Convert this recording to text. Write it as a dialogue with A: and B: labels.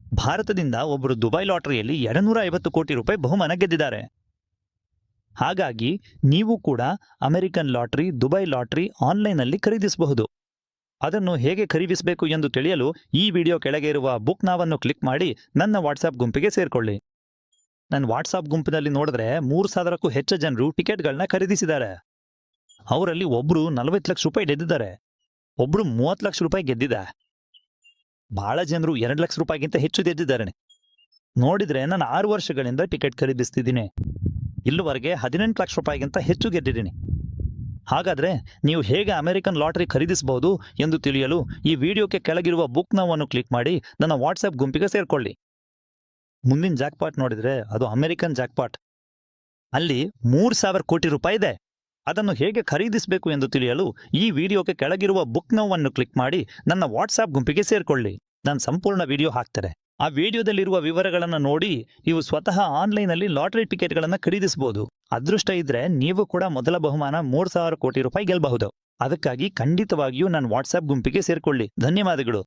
A: ಭಾರತದಿಂದ ಒಬ್ಬರು ದುಬೈ ಲಾಟರಿಯಲ್ಲಿ 250 ಕೋಟಿ ರೂಪಾಯಿ ಬಹುಮಾನ ಗೆದ್ದಿದ್ದಾರೆ. ಹಾಗಾಗಿ ನೀವು ಕೂಡ ಅಮೆರಿಕನ್ ಲಾಟರಿ, ದುಬೈ ಲಾಟರಿ ಆನ್ಲೈನ್ನಲ್ಲಿ ಖರೀದಿಸಬಹುದು. ಅದನ್ನು ಹೇಗೆ ಖರೀದಿಸಬೇಕು ಎಂದು ತಿಳಿಯಲು ಈ ವಿಡಿಯೋ ಕೆಳಗೆ ಇರುವ ಬುಕ್ ನಾವನ್ನು ಕ್ಲಿಕ್ ಮಾಡಿ ನನ್ನ ವಾಟ್ಸಾಪ್ ಗುಂಪಿಗೆ ಸೇರಿಕೊಳ್ಳಿ. ನನ್ನ ವಾಟ್ಸಾಪ್ ಗುಂಪಿನಲ್ಲಿ ನೋಡಿದ್ರೆ 3,000ಕ್ಕೂ ಹೆಚ್ಚು ಜನರು ಟಿಕೆಟ್ಗಳನ್ನ ಖರೀದಿಸಿದ್ದಾರೆ. ಅವರಲ್ಲಿ ಒಬ್ರು 40 ಲಕ್ಷ ರೂಪಾಯಿ ಗೆದ್ದಿದ್ದಾರೆ, ಒಬ್ರು 30 ಲಕ್ಷ ರೂಪಾಯಿ ಗೆದ್ದಿದೆ. ಬಹಳ ಜನರು 2 ಲಕ್ಷ ರೂಪಾಯಿಗಿಂತ ಹೆಚ್ಚು ಗೆದ್ದಿದ್ದಾರೆ. ನೋಡಿದ್ರೆ ನಾನು 6 ವರ್ಷಗಳಿಂದ ಟಿಕೆಟ್ ಖರೀದಿಸ್ತಿದ್ದೀನಿ. ಇಲ್ಲಿವರೆಗೆ 18 ಲಕ್ಷ ರೂಪಾಯಿಗಿಂತ ಹೆಚ್ಚು ಗೆದ್ದಿದ್ದೀನಿ. ಹಾಗಾದ್ರೆ ನೀವು ಹೇಗೆ ಅಮೆರಿಕನ್ ಲಾಟರಿ ಖರೀದಿಸಬಹುದು ಎಂದು ತಿಳಿಯಲು ಈ ವಿಡಿಯೋಕ್ಕೆ ಕೆಳಗಿರುವ ಬುಕ್ ನಾವನ್ನು ಕ್ಲಿಕ್ ಮಾಡಿ ನನ್ನ ವಾಟ್ಸ್ಆಪ್ ಗುಂಪಿಗೆ ಸೇರಿಕೊಳ್ಳಿ. ಮುಂದಿನ ಜಾಕ್ಪಾಟ್ ನೋಡಿದ್ರೆ ಅದು ಅಮೆರಿಕನ್ ಜಾಕ್ಪಾಟ್. ಅಲ್ಲಿ 3,000 ಕೋಟಿ ರೂಪಾಯಿ ಇದೆ. ಅದನ್ನು ಹೇಗೆ ಖರೀದಿಸಬೇಕು ಎಂದು ತಿಳಿಯಲು ಈ ವಿಡಿಯೋಕ್ಕೆ ಕೆಳಗಿರುವ ಬುಕ್ ನಾವನ್ನು ಕ್ಲಿಕ್ ಮಾಡಿ ನನ್ನ ವಾಟ್ಸ್ಆಪ್ ಗುಂಪಿಗೆ ಸೇರಿಕೊಳ್ಳಿ. ನಾನು ಸಂಪೂರ್ಣ ವಿಡಿಯೋ ಹಾಕ್ತಾರೆ. ಆ ವಿಡಿಯೋದಲ್ಲಿರುವ ವಿವರಗಳನ್ನು ನೋಡಿ ನೀವು ಸ್ವತಃ ಆನ್ಲೈನಲ್ಲಿ ಲಾಟರಿ ಟಿಕೆಟ್ಗಳನ್ನು ಖರೀದಿಸಬಹುದು. ಅದೃಷ್ಟ ಇದ್ರೆ ನೀವು ಕೂಡ ಮೊದಲ ಬಹುಮಾನ 3,000 ಕೋಟಿ ರೂಪಾಯಿ ಗೆಲ್ಲಬಹುದು. ಅದಕ್ಕಾಗಿ ಖಂಡಿತವಾಗಿಯೂ ನನ್ನ ವಾಟ್ಸ್ಆಪ್ ಗುಂಪಿಗೆ ಸೇರಿಕೊಳ್ಳಿ. ಧನ್ಯವಾದಗಳು.